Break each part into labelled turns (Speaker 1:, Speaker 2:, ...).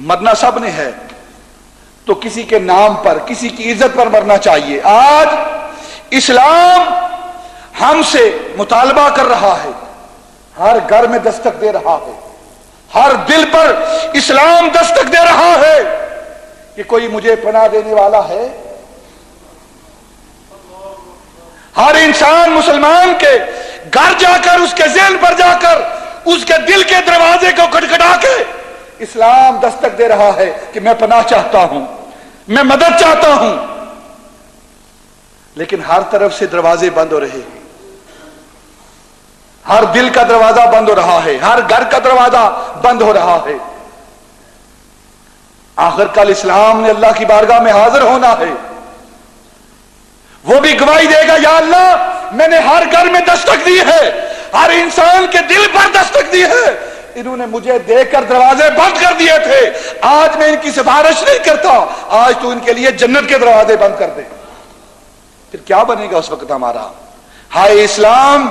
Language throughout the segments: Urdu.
Speaker 1: مرنا سب نے ہے تو کسی کے نام پر، کسی کی عزت پر مرنا چاہیے۔ آج اسلام ہم سے مطالبہ کر رہا ہے، ہر گھر میں دستک دے رہا ہے، ہر دل پر اسلام دستک دے رہا ہے کہ کوئی مجھے پناہ دینے والا ہے۔ ہر انسان مسلمان کے گھر جا کر، اس کے ذہن پر جا کر، اس کے دل کے دروازے کو کھٹکھٹا کے اسلام دستک دے رہا ہے کہ میں پناہ چاہتا ہوں، میں مدد چاہتا ہوں، لیکن ہر طرف سے دروازے بند ہو رہے ہیں، ہر دل کا دروازہ بند ہو رہا ہے، ہر گھر کا دروازہ بند ہو رہا ہے۔ آخر کل اسلام نے اللہ کی بارگاہ میں حاضر ہونا ہے، وہ بھی گواہی دے گا، یا اللہ میں نے ہر گھر میں دستک دی ہے، ہر انسان کے دل پر دستک دی ہے، انہوں نے مجھے دیکھ کر دروازے بند کر دیے تھے، آج میں ان کی سفارش نہیں کرتا، آج تو ان کے لیے جنت کے دروازے بند کر دے۔ پھر کیا بنے گا اس وقت ہمارا؟ ہائے اسلام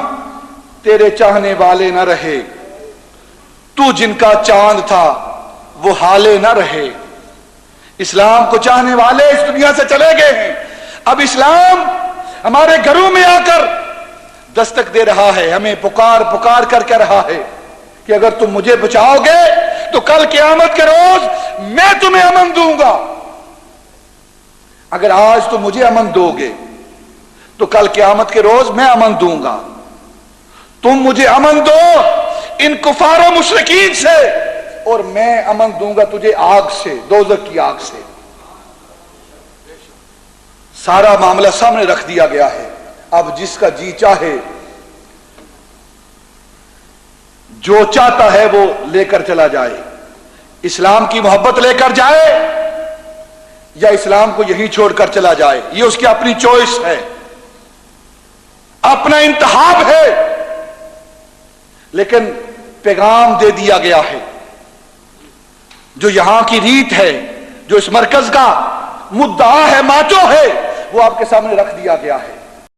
Speaker 1: تیرے چاہنے والے نہ رہے، تو جن کا چاند تھا وہ حالے نہ رہے۔ اسلام کو چاہنے والے اس دنیا سے چلے گئے ہیں، اب اسلام ہمارے گھروں میں آ کر دستک دے رہا ہے، ہمیں پکار پکار کر کہہ رہا ہے کہ اگر تم مجھے بچاؤ گے تو کل قیامت کے روز میں تمہیں امن دوں گا، اگر آج تم مجھے امن دو گے تو کل قیامت کے روز میں امن دوں گا۔ تم مجھے امن دو ان کفار و مشرکین سے اور میں امن دوں گا تجھے آگ سے، دوزخ کی آگ سے۔ سارا معاملہ سامنے رکھ دیا گیا ہے، اب جس کا جی چاہے جو چاہتا ہے وہ لے کر چلا جائے، اسلام کی محبت لے کر جائے یا اسلام کو یہی چھوڑ کر چلا جائے، یہ اس کی اپنی چوائس ہے، اپنا انتخاب ہے، لیکن پیغام دے دیا گیا ہے۔ جو یہاں کی ریت ہے، جو اس مرکز کا مدعا ہے، ماچو ہے، وہ آپ کے سامنے رکھ دیا گیا ہے۔